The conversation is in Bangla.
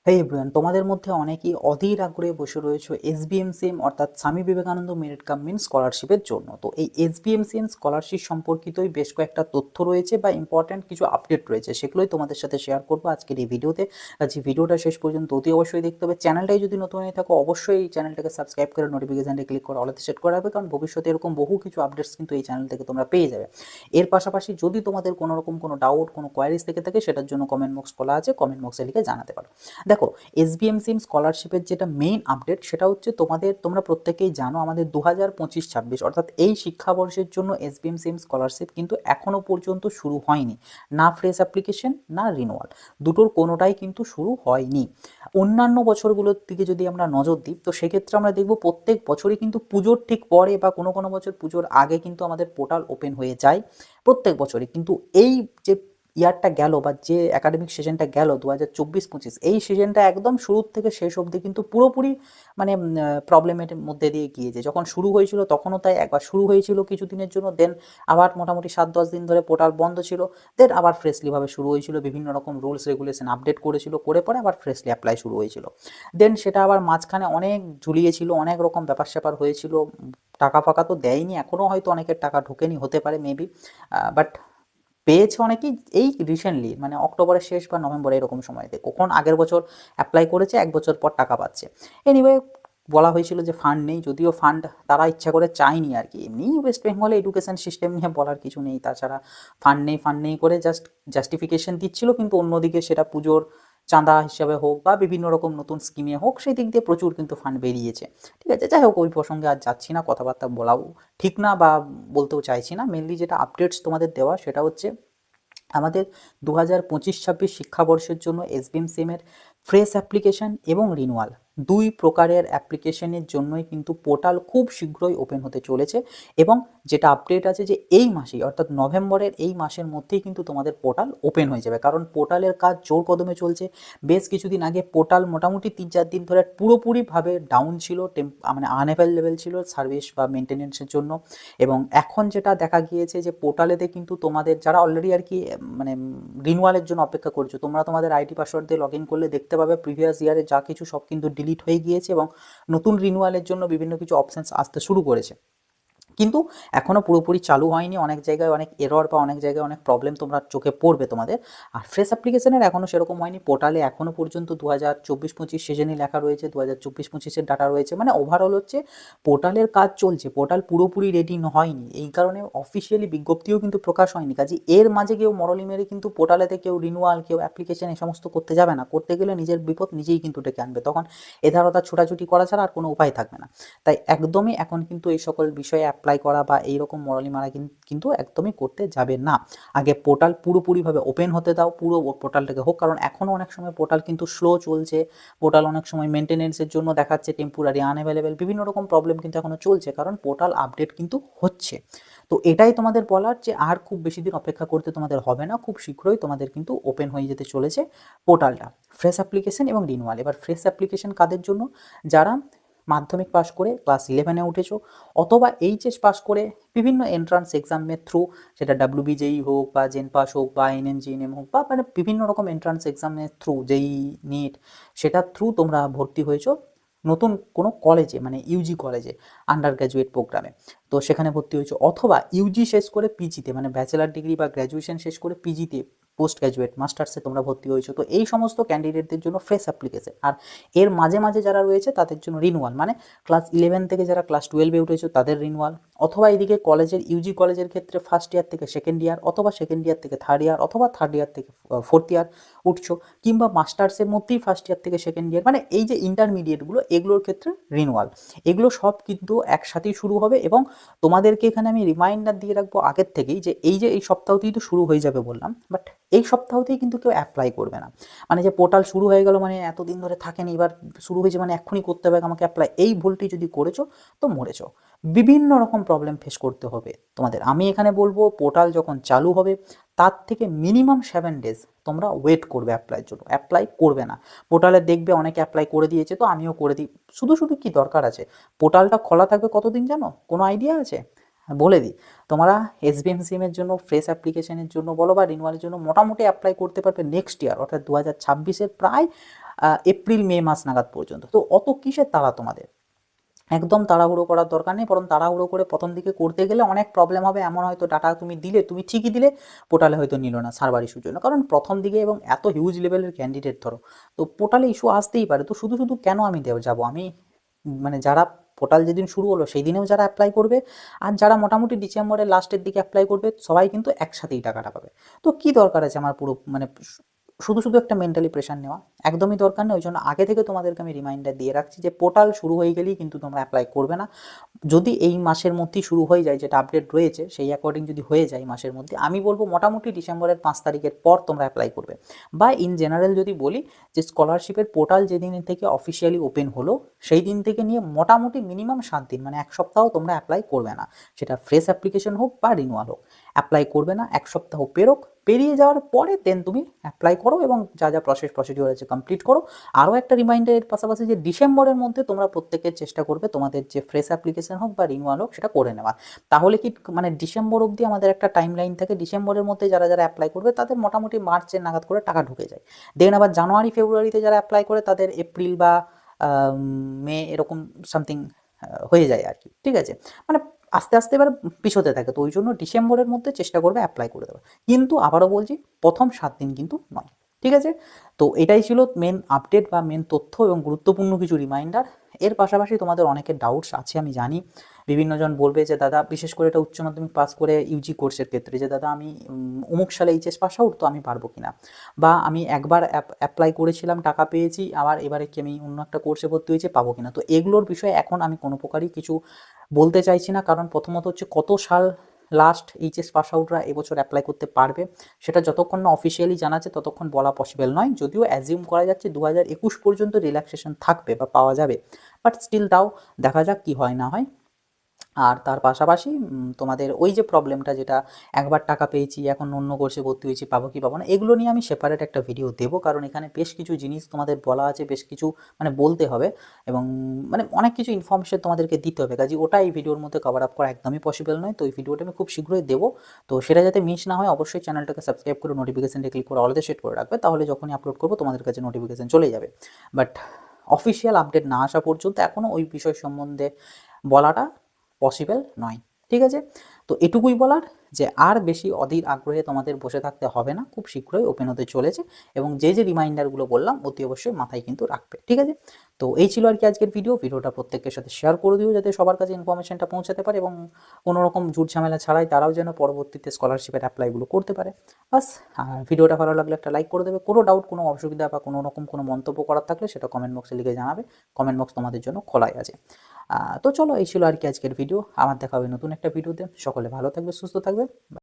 হেই এভরিওয়ান, তোমাদের মধ্যে অনেকেই অধীর আগ্রহে বসে রয়েছে এসবিএমসিএম অর্থাৎ স্বামী বিবেকানন্দ মেরিট কাম মিন স্কলারশিপের জন্য। তো এই এসবিএমসিএম স্কলারশিপ সম্পর্কিতই বেশ কয়েকটা তথ্য রয়েছে বা ইম্পর্ট্যান্ট কিছু আপডেট রয়েছে, সেগুলোই তোমাদের সাথে শেয়ার করবো আজকের এই ভিডিওতে। যে ভিডিওটা শেষ পর্যন্ত অতি অবশ্যই দেখতে হবে। চ্যানেলটাই যদি নতুন হয়ে থাকো অবশ্যই এই চ্যানেলটাকে সাবস্ক্রাইব করে নোটিফিকেশানটা ক্লিক করে অলতে সেট করা হবে, কারণ ভবিষ্যতে এরকম বহু কিছু আপডেটস কিন্তু এই চ্যানেল থেকে তোমরা পেয়ে যাবে। এর পাশাপাশি যদি তোমাদের কোনো রকম কোনো ডাউট, কোনো কোয়ারিজ থেকে থাকে, সেটার জন্য কমেন্ট বক্স খোলা আছে, কমেন্ট বক্সে লিখে জানাতে পারো। দেখো, এসবিএমসিএম স্কলারশিপের যেটা মেইন আপডেট সেটা হচ্ছে তোমরা প্রত্যেকেই জানো আমাদের 2025-26 অর্থাৎ এই শিক্ষাবর্ষের জন্য এসবিএমসিএম স্কলারশিপ কিন্তু এখনও পর্যন্ত শুরু হয়নি। না ফ্রেশ অ্যাপ্লিকেশন না রিনুয়াল, দুটোর কোনোটাই কিন্তু শুরু হয়নি। অন্যান্য বছরগুলোর দিকে যদি আমরা নজর দিই, তো সেক্ষেত্রে আমরা দেখব প্রত্যেক বছরই কিন্তু পুজোর ঠিক পরে বা কোনো কোনো বছর পুজোর আগে কিন্তু আমাদের পোর্টাল ওপেন হয়ে যায় প্রত্যেক বছরই। কিন্তু এই যে ইয়ারটা গেল বা যে একাডেমিক সেশনটা গেল 2024-25, এই সেশনটা একদম শুরুর থেকে শেষ অবধি কিন্তু পুরোপুরি মানে প্রবলেমের মধ্যে দিয়ে গিয়েছে। যখন শুরু হয়েছিল তখনও তাই, একবার শুরু হয়েছিল কিছুদিনের জন্য, দেন আবার মোটামুটি 7-10 দিন ধরে পোর্টাল বন্ধ ছিল, দেন আবার ফ্রেশলিভাবে শুরু হয়েছিল, বিভিন্ন রকম রুলস রেগুলেশন আপডেট করেছিল, করে পরে আবার ফ্রেশলি অ্যাপ্লাই শুরু হয়েছিল। দেন সেটা আবার মাঝখানে অনেক ঝুলিয়েছিল, অনেক রকম ব্যাপার স্যাপার হয়েছিল, টাকা ফাকা তো দেয়নি, এখনও হয়তো অনেকের টাকা ঢোকেনি, হতে পারে মেবি, বাট পেয়েছে অনেকেই এই রিসেন্টলি, মানে অক্টোবরের শেষ বা নভেম্বরে এরকম সময়তে। কখন আগের বছর অ্যাপ্লাই করেছে, 1 বছর পর টাকা পাচ্ছে। এনিওয়ে, বলা হয়েছিল যে ফান্ড নেই, যদিও ফান্ড তারা ইচ্ছা করে চায়নি আর কি। এমনি ওয়েস্ট বেঙ্গলে এডুকেশন সিস্টেম নিয়ে বলার কিছু নেই, তাছাড়া ফান্ড নেই করে জাস্টিফিকেশন দিচ্ছিল, কিন্তু অন্যদিকে সেটা পুজোর চাঁদা হিসাবে হোক বা বিভিন্ন রকম নতুন স্কিমে হোক, সেই দিক দিয়ে প্রচুর কিন্তু ফান্ড বেরিয়েছে। ঠিক আছে, যাই হোক, ওই প্রসঙ্গে আর যাচ্ছি না, কথাবার্তা বলাও ঠিক না বা বলতেও চাইছি না। মেনলি যেটা আপডেটস তোমাদের দেওয়া সেটা হচ্ছে আমাদের 2025-26 শিক্ষাবর্ষের জন্য এসবিএমসিএমের ফ্রেশ অ্যাপ্লিকেশন এবং রিনুয়াল দুই প্রকারের অ্যাপ্লিকেশনের জন্যই কিন্তু পোর্টাল খুব শীঘ্রই ওপেন হতে চলেছে। এবং যেটা আপডেট আছে যে এই মাসেই অর্থাৎ নভেম্বরের এই মাসের মধ্যেই কিন্তু তোমাদের পোর্টাল ওপেন হয়ে যাবে, কারণ পোর্টালের কাজ জোর কদমে চলছে। বেশ কিছুদিন আগে পোর্টাল মোটামুটি 3-4 দিন ধরে পুরোপুরিভাবে ডাউন ছিল, মানে আনঅ্যাভেলেবেল ছিল সার্ভিস বা মেনটেনেন্সের জন্য। এবং এখন যেটা দেখা গিয়েছে যে পোর্টালেতে কিন্তু তোমাদের যারা অলরেডি আর কি মানে রিনুয়ালের জন্য অপেক্ষা করছো, তোমরা তোমাদের আইডি পাসওয়ার্ড দিয়ে লগ ইন করলে দেখতে পাবে প্রিভিয়াস ইয়ারে যা কিছু সব কিন্তু ডিলিট হয়ে গিয়েছে এবং নতুন রিনুয়ালের জন্য বিভিন্ন কিছু অপশানস আসতে শুরু করেছে, কিন্তু এখনও পুরোপুরি চালু হয়নি। অনেক জায়গায় অনেক এরর বা অনেক জায়গায় অনেক প্রবলেম তোমরা চোখে পড়বে তোমাদের। আর ফ্রেশ অ্যাপ্লিকেশনের এখনও সেরকম হয়নি। পোর্টালে এখনও পর্যন্ত 2024-25 সিজনই লেখা রয়েছে, 2024-25-এর ডাটা রয়েছে, মানে ওভারঅল হচ্ছে পোর্টালের কাজ চলছে, পোর্টাল পুরোপুরি রেডি হয়নি। এই কারণে অফিসিয়ালি বিজ্ঞপ্তিও কিন্তু প্রকাশ হয়নি। কাজে এর মাঝে কেউ মরলি মেরে কিন্তু পোর্টালেতে কেউ রিনুয়াল, কেউ অ্যাপ্লিকেশন এ সমস্ত করতে যাবে না। করতে গেলে নিজের বিপদ নিজেই কিন্তু ডেকে আনবে, তখন এধার ওধার ছোটাছুটি করা ছাড়া আর কোনো উপায় থাকবে না। তাই একদমই এখন কিন্তু এই সকল বিষয়ে অ্যাপ্লাই করা বা এইরকম মরালি মারা কিন্তু একদমই করতে যাবে না। আগে পোর্টাল পুরোপুরিভাবে ওপেন হতে দাও, পুরো পোর্টালটাকে হোক, কারণ এখনও অনেক সময় পোর্টাল কিন্তু স্লো চলছে। পোর্টাল অনেক সময় মেনটেনেন্সের জন্য দেখাচ্ছে টেম্পোরারি আনঅ্যাভেলেবেল, বিভিন্ন রকম প্রবলেম কিন্তু এখনও চলছে, কারণ পোর্টাল আপডেট কিন্তু হচ্ছে। তো এটাই তোমাদের বলার যে আর খুব বেশি দিন অপেক্ষা করতে তোমাদের হবে না, খুব শীঘ্রই তোমাদের কিন্তু ওপেন হয়ে যেতে চলেছে পোর্টালটা, ফ্রেশ অ্যাপ্লিকেশন এবং রিনুয়াল। এবার ফ্রেশ অ্যাপ্লিকেশন কাদের জন্য? যারা মাধ্যমিক পাস করে ক্লাস 11-এ উঠেছো, অথবা এইচএস পাস করে বিভিন্ন এন্ট্রান্স এক্সামের থ্রু, সেটা ডাব্লিউবিজেই হোক বা জেন পাস হোক বা এনএমজিএনএম হোক বা মানে বিভিন্ন রকম এন্ট্রান্স এক্সামের থ্রু, যেই নিট, সেটার থ্রু তোমরা ভর্তি হয়েছো নতুন কোনো কলেজে, মানে ইউজি কলেজে, আন্ডার গ্র্যাজুয়েট প্রোগ্রামে। তো সেখানে ভর্তি হয়েছো, অথবা ইউজি শেষ করে পিজিতে, মানে ব্যাচেলার ডিগ্রি বা গ্র্যাজুয়েশন শেষ করে পিজিতে, পোস্ট গ্র্যাজুয়েট মাস্টার্সে তোমরা ভর্তি হয়েছো। তো এই সমস্ত ক্যান্ডিডেটদের জন্য ফ্রেশ অ্যাপ্লিকেশন। আর এর মাঝে মাঝে যারা রয়েছে তাদের জন্য রিনুয়াল, মানে ক্লাস 11 থেকে যারা ক্লাস 12-এ উঠেছো তাদের রিনুয়াল, অথবা এইদিকে কলেজের ইউজি কলেজের ক্ষেত্রে ফার্স্ট ইয়ার থেকে সেকেন্ড ইয়ার, অথবা সেকেন্ড ইয়ার থেকে থার্ড ইয়ার, অথবা থার্ড ইয়ার থেকে ফোর্থ ইয়ার উঠছো, কিংবা মাস্টার্সের মধ্যেই ফার্স্ট ইয়ার থেকে সেকেন্ড ইয়ার, মানে এই যে ইন্টারমিডিয়েটগুলো, এগুলোর ক্ষেত্রে রিনুয়াল। এগুলো সব কিন্তু একসাথেই শুরু হবে। এবং তোমাদেরকে এখানে আমি রিমাইন্ডার দিয়ে রাখবো আগের থেকেই, যে এই সপ্তাহতেই তো শুরু হয়ে যাবে বললাম, বাট এই সপ্তাহতেই কিন্তু কেউ অ্যাপ্লাই করবে না। মানে যে পোর্টাল শুরু হয়ে গেল মানে এতদিন ধরে থাকেনি, এবার শুরু হয়েছে মানে এক্ষুনি করতে হবে আমাকে অ্যাপ্লাই, এই ভুলটি যদি করেছো তো মরেছো। বিভিন্ন রকম প্রবলেম ফেস করতে হবে তোমাদের। আমি এখানে বলবো পোর্টাল যখন চালু হবে তার থেকে মিনিমাম 7 ডেজ তোমরা ওয়েট করবে অ্যাপ্লাইয়ের জন্য, অ্যাপ্লাই করবে না। পোর্টালে দেখবে অনেকে অ্যাপ্লাই করে দিয়েছে, তো আমিও করে দিই। শুধু শুধু কি দরকার আছে? পোর্টালটা খোলা থাকবে কতদিন জানো? কোনো আইডিয়া আছে? বলে দিই, তোমরা SVMCM এর জন্য ফ্রেশ অ্যাপ্লিকেশনের জন্য বলো বা রিনিউয়ালের জন্য মোটামুটি অ্যাপ্লাই করতে পারবে নেক্সট ইয়ার, অর্থাৎ 2026-এর প্রায় এপ্রিল মে মাস নাগাদ পর্যন্ত। তো অত কিসের তাড়া তোমাদের, একদম তাড়াহুড়ো করার দরকার নেই, বরং তাড়াহুড়ো করে প্রথম দিকে করতে গেলে অনেক প্রবলেম হবে। এমন হয়তো ডাটা তুমি দিলে, তুমি ঠিকই দিলে, পোর্টালে হয়তো নিল না সার্ভার ইস্যুর জন্য, কারণ প্রথম দিকে এবং এত হিউজ লেভেলের ক্যান্ডিডেট ধরো, তো পোর্টালে ইস্যু আসতেই পারে। তো শুধু শুধু কেন আমি যাবো? আমি মানে যারা পোর্টাল যেদিন শুরু হলো সেই দিনেও যারা অ্যাপ্লাই করবে, আর যারা মোটামুটি ডিসেম্বরের লাস্টের দিকে অ্যাপ্লাই করবে, সবাই কিন্তু একসাথেই টাকাটা পাবে। তো কি দরকার আছে আমার পুরো মানে শুধু শুধু একটা মেন্টালি প্রেশার নেওয়া? একদমই দরকার নেই। ওই জন্য আগে থেকে তোমাদেরকে আমি রিমাইন্ডার দিয়ে রাখছি যে পোর্টাল শুরু হয়ে গেলেই কিন্তু তোমরা অ্যাপ্লাই করবে না। যদি এই মাসের মধ্যেই শুরু হয়ে যায়, যেটা আপডেট রয়েছে সেই অ্যাকর্ডিং যদি হয়ে যায় মাসের মধ্যে, আমি বলবো মোটামুটি ডিসেম্বরের 5 তারিখের পর তোমরা অ্যাপ্লাই করবে। বা ইন জেনারেল যদি বলি, যে স্কলারশিপের পোর্টাল যেদিন থেকে অফিসিয়ালি ওপেন হলো সেই দিন থেকে নিয়ে মোটামুটি মিনিমাম 7 দিন, মানে 1 সপ্তাহ তোমরা অ্যাপ্লাই করবে না। সেটা ফ্রেশ অ্যাপ্লিকেশন হোক বা রিনিউয়াল হোক, অ্যাপ্লাই করবে না। 1 সপ্তাহ পেরিয়ে যাওয়ার পরে দেন তুমি অ্যাপ্লাই করো এবং যা যা প্রসিডিওর আছে কমপ্লিট করো। আরও একটা রিমাইন্ডার এর পাশাপাশি, যে ডিসেম্বরের মধ্যে তোমরা প্রত্যেকের চেষ্টা করবে তোমাদের যে ফ্রেশ অ্যাপ্লিকেশন হোক বা রিনিউয়াল হোক সেটা করে নেওয়া। তাহলে কি মানে ডিসেম্বর অবধি আমাদের একটা টাইম লাইন থাকে, ডিসেম্বরের মধ্যে যারা যারা অ্যাপ্লাই করবে তাদের মোটামুটি মার্চের নাগাদ করে টাকা ঢুকে যায়। দেন আবার জানুয়ারি ফেব্রুয়ারিতে যারা অ্যাপ্লাই করে তাদের এপ্রিল বা মে এরকম সামথিং হয়ে যায় আর কি, ঠিক আছে? মানে আস্তে আস্তে এবার পিছোতে থাকে। তো ওই জন্য ডিসেম্বরের মধ্যে চেষ্টা করবে অ্যাপ্লাই করে দেওয়া, কিন্তু আবারও বলছি প্রথম 7 দিন কিন্তু নয়, ঠিক আছে? তো এটাই ছিল মেন আপডেট বা মেন তথ্য এবং গুরুত্বপূর্ণ কিছু রিমাইন্ডার। এর পাশাপাশি তোমাদের অনেকের ডাউটস আছে আমি জানি, বিভিন্নজন বলবে যে দাদা, বিশেষ করে এটা উচ্চ মাধ্যমিক পাস করে ইউজি কোর্সের ক্ষেত্রে, যে দাদা আমি অমুক সালে এইচএস পাস আউট, তো আমি পারবো কিনা, বা আমি একবার অ্যাপ্লাই করেছিলাম টাকা পেয়েছি, আবার এবারে কি আমি অন্য একটা কোর্সে ভর্তি হয়েছে পাবো কিনা। তো এগুলোর বিষয়ে এখন আমি কোনো প্রকারই কিছু বলতে চাইছি না, কারণ প্রথমত হচ্ছে কত সাল লাস্ট এইচএস পাস আউটরা এবছর অ্যাপ্লাই করতে পারবে সেটা যতক্ষণ না অফিসিয়ালি জানাচ্ছে ততক্ষণ বলা পসিবল নয়। যদিও অ্যাজিউম করা যাচ্ছে 2021 পর্যন্ত রিল্যাক্সেশন থাকবে বা পাওয়া যাবে, বাট স্টিল তাও দেখা যাক কি হয় না হয়। আর তার পাশাপাশি তোমাদের ওই যে প্রবলেমটা, যেটা একবার টাকা পেয়েছি এখন অন্য কোর্সে ভর্তি হয়েছি পাবো কি পাবো না, এগুলো নিয়ে আমি সেপারেট একটা ভিডিও দেবো, কারণ এখানে বেশ কিছু জিনিস তোমাদের বলা আছে, বেশ কিছু মানে বলতে হবে, এবং মানে অনেক কিছু ইনফরমেশন তোমাদেরকে দিতে হবে, কাজে ওটা এই ভিডিওর মধ্যে কভার আপ করা একদমই পসিবল নয়। তো এই ভিডিওটা আমি খুব শীঘ্রই দেবো। তো সেটা যাতে মিস না হয়, অবশ্যই চ্যানেলটাকে সাবস্ক্রাইব করে নোটিফিকেশনটা ক্লিক করে অলরেডি সেট করে রাখবে, তাহলে যখনই আপলোড করবো তোমাদের কাছে নোটিফিকেশন চলে যাবে। বাট অফিসিয়াল আপডেট না আসা পর্যন্ত এখনও ওই বিষয় সম্বন্ধে বলাটা পসিবল নয়, ঠিক আছে? তো এটুকুই বলার, যে আর বেশি অধীর আগ্রহে তোমাদের বসে থাকতে হবে না, খুব শীঘ্রই ওপেন হতে চলেছে, এবং যে যে রিমাইন্ডারগুলো বললাম অতি অবশ্যই মাথায় কিন্তু রাখবে, ঠিক আছে? তো এই ছিল আর কি আজকের ভিডিওটা প্রত্যেকের সাথে শেয়ার করে দিও, যাতে সবার কাছে ইনফরমেশনটা পৌঁছাতে পারে এবং কোনো রকম ঝুট ঝামেলা ছাড়াই তারাও যেন পরবর্তীতে স্কলারশিপের অ্যাপ্লাইগুলো করতে পারে। বাস। আর ভিডিওটা ভালো লাগলে একটা লাইক করে দেবে। কোনো ডাউট, কোনো অসুবিধা বা কোনো রকম কোনো মন্তব্য করার থাকলে সেটা কমেন্ট বক্সে লিখে জানাবে। কমেন্ট বক্স তোমাদের জন্য খোলাই আছে। তো চলো, এই ছিল আর কি আজকের ভিডিও। আমার দেখা হবে নতুন একটা ভিডিওতে। সকলে ভালো থাকবে, সুস্থ থাকবে।